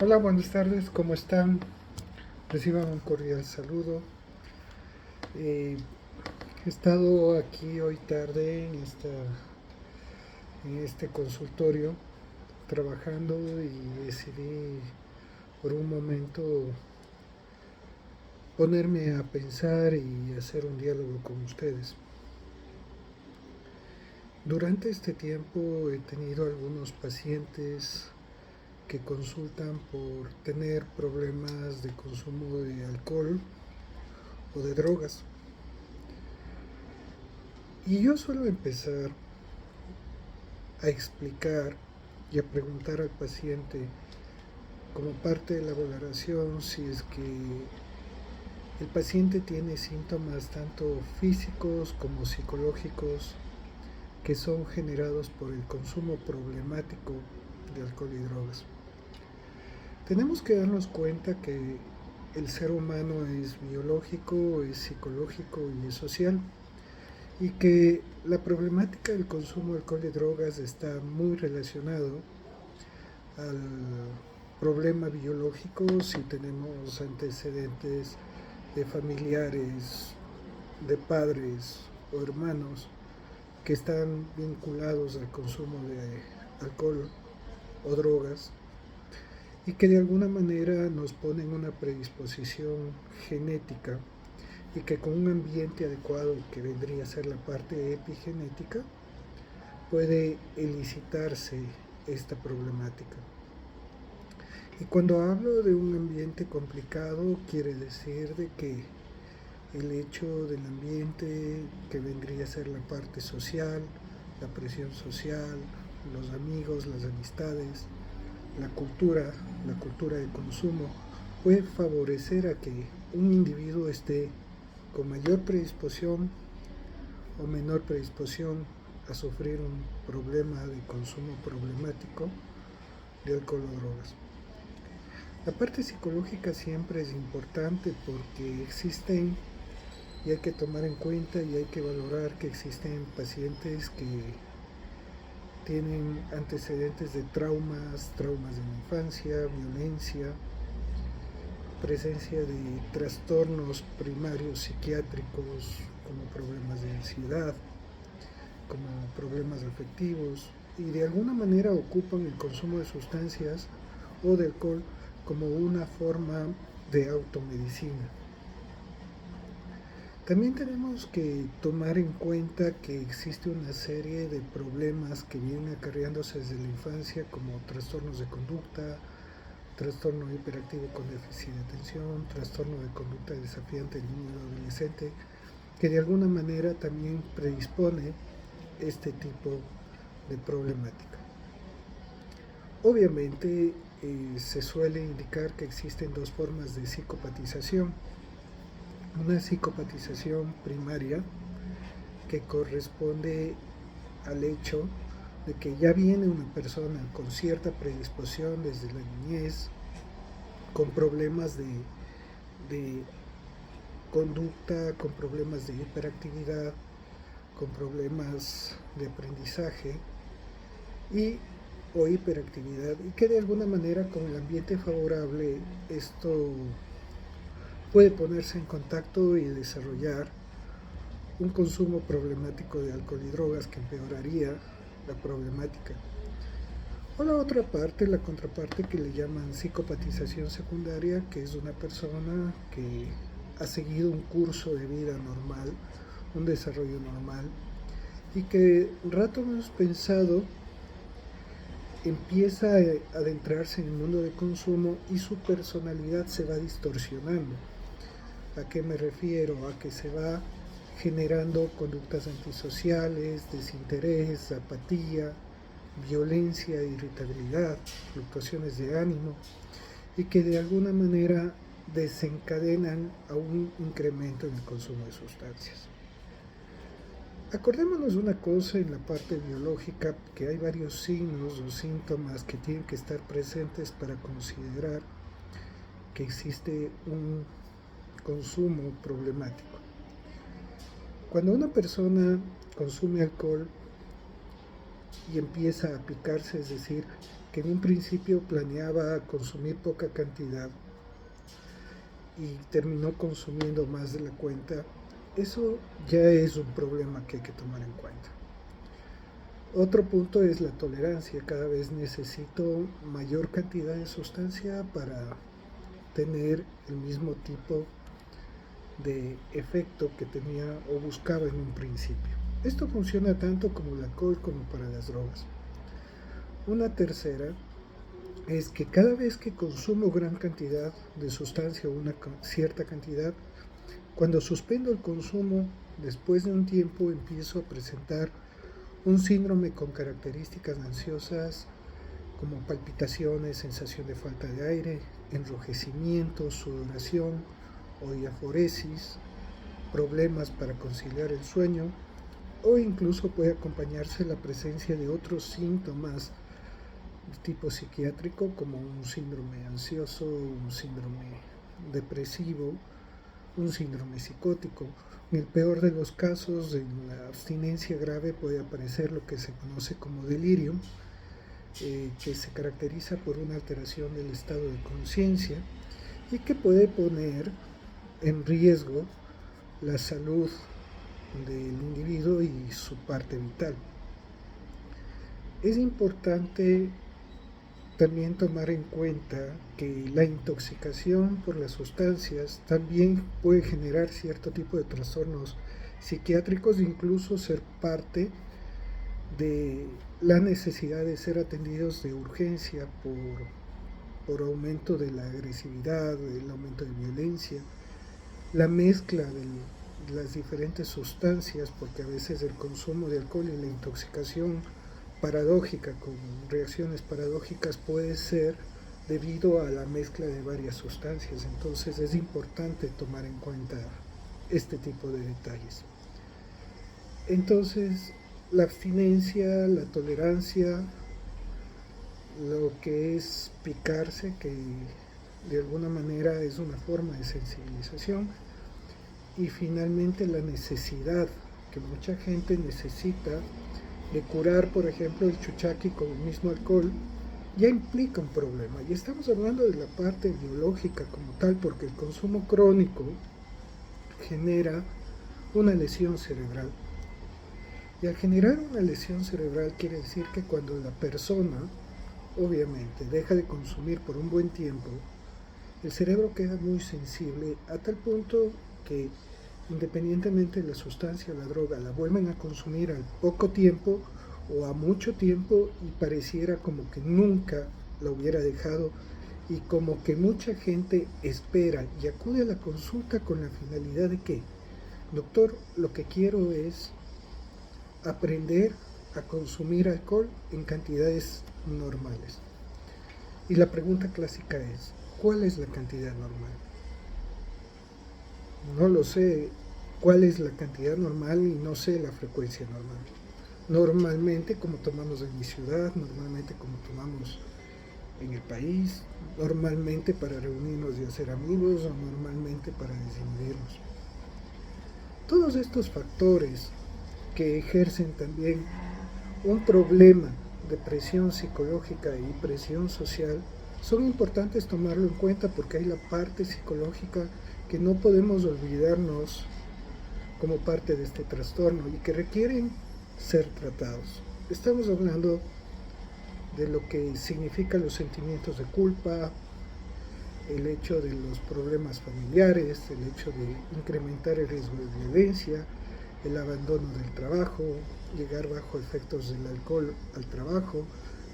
Hola, buenas tardes, ¿cómo están? Reciban un cordial saludo. Eh, He estado aquí hoy tarde en este consultorio trabajando y decidí por un momento ponerme a pensar y hacer un diálogo con ustedes. Durante este tiempo he tenido algunos pacientes que consultan por tener problemas de consumo de alcohol o de drogas. Y yo suelo empezar a explicar y a preguntar al paciente como parte de la valoración si es que el paciente tiene síntomas tanto físicos como psicológicos que son generados por el consumo problemático de alcohol y drogas. Tenemos que darnos cuenta que el ser humano es biológico, es psicológico y es social, y que la problemática del consumo de alcohol y drogas está muy relacionado al problema biológico si tenemos antecedentes de familiares, de padres o hermanos que están vinculados al consumo de alcohol o drogas y que de alguna manera nos ponen una predisposición genética y que con un ambiente adecuado que vendría a ser la parte epigenética puede elicitarse esta problemática. Y cuando hablo de un ambiente complicado, quiere decir de que el hecho del ambiente que vendría a ser la parte social, la presión social, los amigos, las amistades, la cultura de consumo, puede favorecer a que un individuo esté con mayor predisposición o menor predisposición a sufrir un problema de consumo problemático de alcohol o drogas. La parte psicológica siempre es importante porque existen y hay que tomar en cuenta y hay que valorar que existen pacientes que tienen antecedentes de traumas de la infancia, violencia, presencia de trastornos primarios psiquiátricos como problemas de ansiedad, como problemas afectivos y de alguna manera ocupan el consumo de sustancias o de alcohol como una forma de automedicina. También tenemos que tomar en cuenta que existe una serie de problemas que vienen acarreándose desde la infancia como trastornos de conducta, trastorno hiperactivo con déficit de atención, trastorno de conducta desafiante del niño y adolescente, que de alguna manera también predispone este tipo de problemática. Obviamente se suele indicar que existen dos formas de psicopatización. Una psicopatización primaria que corresponde al hecho de que ya viene una persona con cierta predisposición desde la niñez, con problemas de conducta, con problemas de hiperactividad, con problemas de aprendizaje y o hiperactividad, y que de alguna manera con el ambiente favorable esto puede ponerse en contacto y desarrollar un consumo problemático de alcohol y drogas que empeoraría la problemática. O la otra parte, la contraparte que le llaman psicopatización secundaria, que es una persona que ha seguido un curso de vida normal, un desarrollo normal, y que rato hemos pensado empieza a adentrarse en el mundo de consumo y su personalidad se va distorsionando. ¿A qué me refiero? A que se va generando conductas antisociales, desinterés, apatía, violencia, irritabilidad, fluctuaciones de ánimo y que de alguna manera desencadenan a un incremento en el consumo de sustancias. Acordémonos una cosa en la parte biológica, que hay varios signos o síntomas que tienen que estar presentes para considerar que existe un consumo problemático. Cuando una persona consume alcohol y empieza a picarse, es decir, que en un principio planeaba consumir poca cantidad y terminó consumiendo más de la cuenta, eso ya es un problema que hay que tomar en cuenta. Otro punto es la tolerancia. Cada vez necesito mayor cantidad de sustancia para tener el mismo tipo de efecto que tenía o buscaba en un principio. Esto funciona tanto como el alcohol como para las drogas. Una tercera es que cada vez que consumo gran cantidad de sustancia o una cierta cantidad, cuando suspendo el consumo, después de un tiempo empiezo a presentar un síndrome con características ansiosas como palpitaciones, sensación de falta de aire, enrojecimiento, sudoración o diaforesis, problemas para conciliar el sueño, o incluso puede acompañarse la presencia de otros síntomas de tipo psiquiátrico como un síndrome ansioso, un síndrome depresivo, un síndrome psicótico. En el peor de los casos, en la abstinencia grave puede aparecer lo que se conoce como delirium, que se caracteriza por una alteración del estado de conciencia y que puede poner en riesgo la salud del individuo y su parte vital. Es importante también tomar en cuenta que la intoxicación por las sustancias también puede generar cierto tipo de trastornos psiquiátricos, incluso ser parte de la necesidad de ser atendidos de urgencia por aumento de la agresividad, el aumento de violencia, la mezcla de las diferentes sustancias, porque a veces el consumo de alcohol y la intoxicación paradójica con reacciones paradójicas puede ser debido a la mezcla de varias sustancias. Entonces es importante tomar en cuenta este tipo de detalles. Entonces la abstinencia, la tolerancia, lo que es picarse, que de alguna manera es una forma de sensibilización, y finalmente la necesidad que mucha gente necesita de curar, por ejemplo, el chuchaqui con el mismo alcohol, ya implica un problema. Y estamos hablando de la parte biológica como tal, porque el consumo crónico genera una lesión cerebral. Y al generar una lesión cerebral quiere decir que cuando la persona, obviamente, deja de consumir por un buen tiempo, el cerebro queda muy sensible a tal punto que independientemente de la sustancia o la droga, la vuelven a consumir al poco tiempo o a mucho tiempo y pareciera como que nunca la hubiera dejado, y como que mucha gente espera y acude a la consulta con la finalidad de que, doctor, lo que quiero es aprender a consumir alcohol en cantidades normales. Y la pregunta clásica es, ¿cuál es la cantidad normal? No lo sé cuál es la cantidad normal y no sé la frecuencia normal. Normalmente como tomamos en mi ciudad, normalmente como tomamos en el país, normalmente para reunirnos y hacer amigos o normalmente para desinhibirnos. Todos estos factores que ejercen también un problema de presión psicológica y presión social son importantes tomarlo en cuenta, porque hay la parte psicológica que no podemos olvidarnos como parte de este trastorno y que requieren ser tratados. Estamos hablando de lo que significan los sentimientos de culpa, el hecho de los problemas familiares, el hecho de incrementar el riesgo de violencia, el abandono del trabajo, llegar bajo efectos del alcohol al trabajo,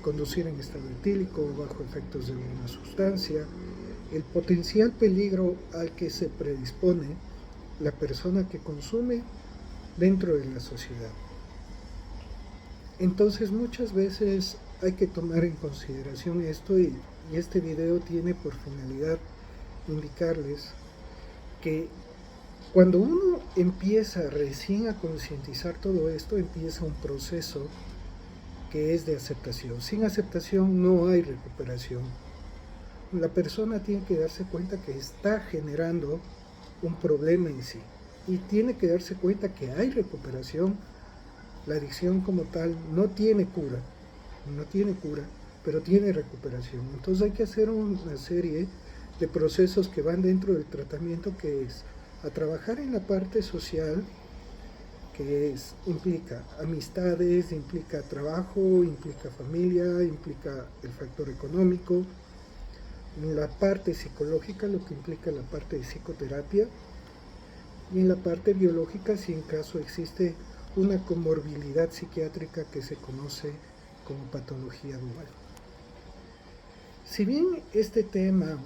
conducir en estado etílico bajo efectos de alguna sustancia, el potencial peligro al que se predispone la persona que consume dentro de la sociedad. Entonces muchas veces hay que tomar en consideración esto, y este video tiene por finalidad indicarles que cuando uno empieza recién a concientizar todo esto, empieza un proceso que es de aceptación. Sin aceptación no hay recuperación. La persona tiene que darse cuenta que está generando un problema en sí y tiene que darse cuenta que hay recuperación. La adicción como tal no tiene cura, pero tiene recuperación. Entonces hay que hacer una serie de procesos que van dentro del tratamiento, que es a trabajar en la parte social, que implica amistades, implica trabajo, implica familia, implica el factor económico, en la parte psicológica, lo que implica la parte de psicoterapia, y en la parte biológica, si en caso existe una comorbilidad psiquiátrica que se conoce como patología dual. Si bien este tema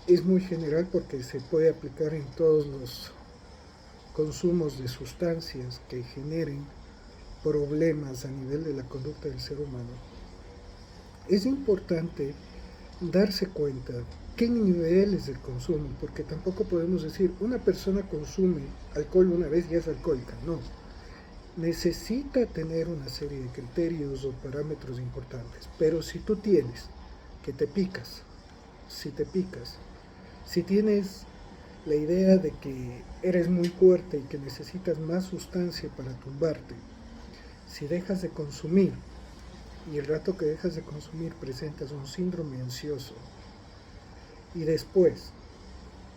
es muy general porque se puede aplicar en todos los consumos de sustancias que generen problemas a nivel de la conducta del ser humano, es importante darse cuenta qué niveles de consumo, porque tampoco podemos decir una persona consume alcohol una vez y es alcohólica, no. Necesita tener una serie de criterios o parámetros importantes, pero si tú tienes que te picas, si tienes la idea de que eres muy fuerte y que necesitas más sustancia para tumbarte, si dejas de consumir y el rato que dejas de consumir presentas un síndrome ansioso y después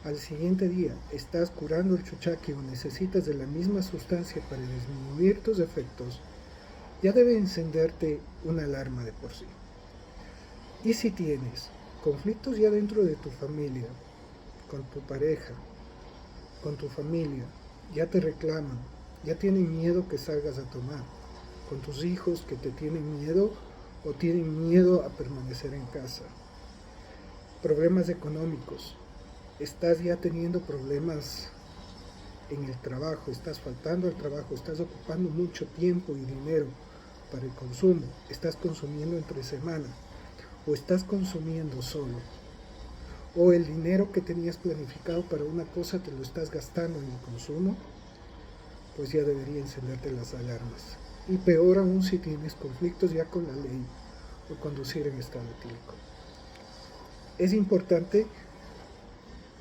al siguiente día estás curando el chuchaqui o necesitas de la misma sustancia para disminuir tus efectos, ya debe encenderte una alarma de por sí. Y si tienes conflictos ya dentro de tu familia, con tu pareja, con tu familia, ya te reclaman, ya tienen miedo que salgas a tomar, con tus hijos que te tienen miedo o tienen miedo a permanecer en casa, problemas económicos, estás ya teniendo problemas en el trabajo, estás faltando al trabajo, estás ocupando mucho tiempo y dinero para el consumo, estás consumiendo entre semana o estás consumiendo solo, o el dinero que tenías planificado para una cosa te lo estás gastando en el consumo, pues ya debería encenderte las alarmas. Y peor aún si tienes conflictos ya con la ley o conducir en estado etílico. Es importante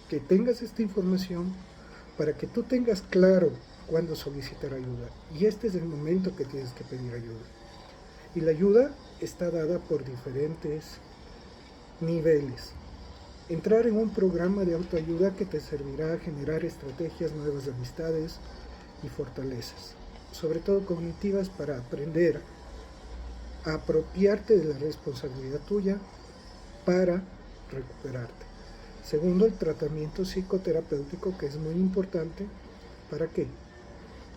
que tengas esta información para que tú tengas claro cuándo solicitar ayuda. Y este es el momento que tienes que pedir ayuda. Y la ayuda está dada por diferentes niveles. Entrar en un programa de autoayuda que te servirá a generar estrategias, nuevas amistades y fortalezas, sobre todo cognitivas, para aprender a apropiarte de la responsabilidad tuya para recuperarte. Segundo, el tratamiento psicoterapéutico, que es muy importante. ¿Para qué?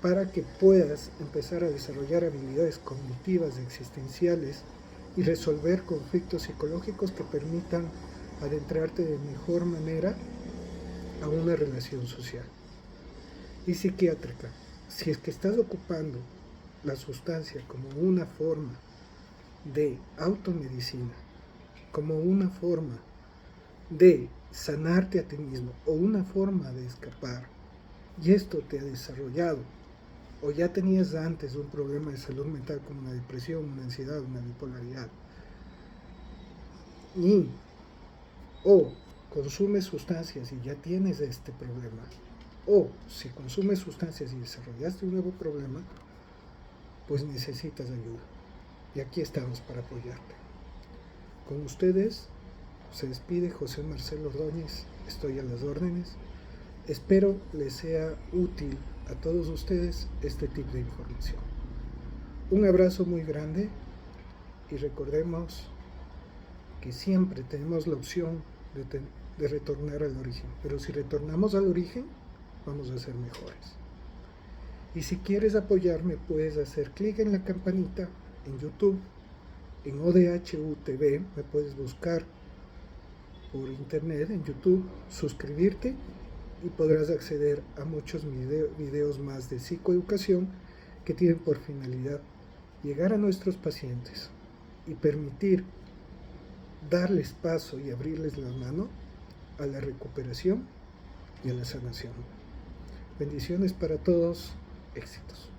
Para que puedas empezar a desarrollar habilidades cognitivas, existenciales y resolver conflictos psicológicos que permitan adentrarte de mejor manera a una relación social. Y psiquiátrica, si es que estás ocupando la sustancia como una forma de automedicina, como una forma de sanarte a ti mismo o una forma de escapar, y esto te ha desarrollado, o ya tenías antes un problema de salud mental como una depresión, una ansiedad, una bipolaridad, o consumes sustancias y ya tienes este problema, o si consumes sustancias y desarrollaste un nuevo problema, pues necesitas ayuda. Y aquí estamos para apoyarte. Con ustedes se despide José Marcelo Ordóñez, estoy a las órdenes. Espero les sea útil a todos ustedes este tipo de información. Un abrazo muy grande y recordemos que siempre tenemos la opción de retornar al origen, pero si retornamos al origen vamos a ser mejores. Y si quieres apoyarme, puedes hacer clic en la campanita en YouTube, en ODHU TV, me puedes buscar por internet en YouTube, suscribirte y podrás acceder a muchos videos más de psicoeducación que tienen por finalidad llegar a nuestros pacientes y permitir darles paso y abrirles la mano a la recuperación y a la sanación. Bendiciones para todos, éxitos.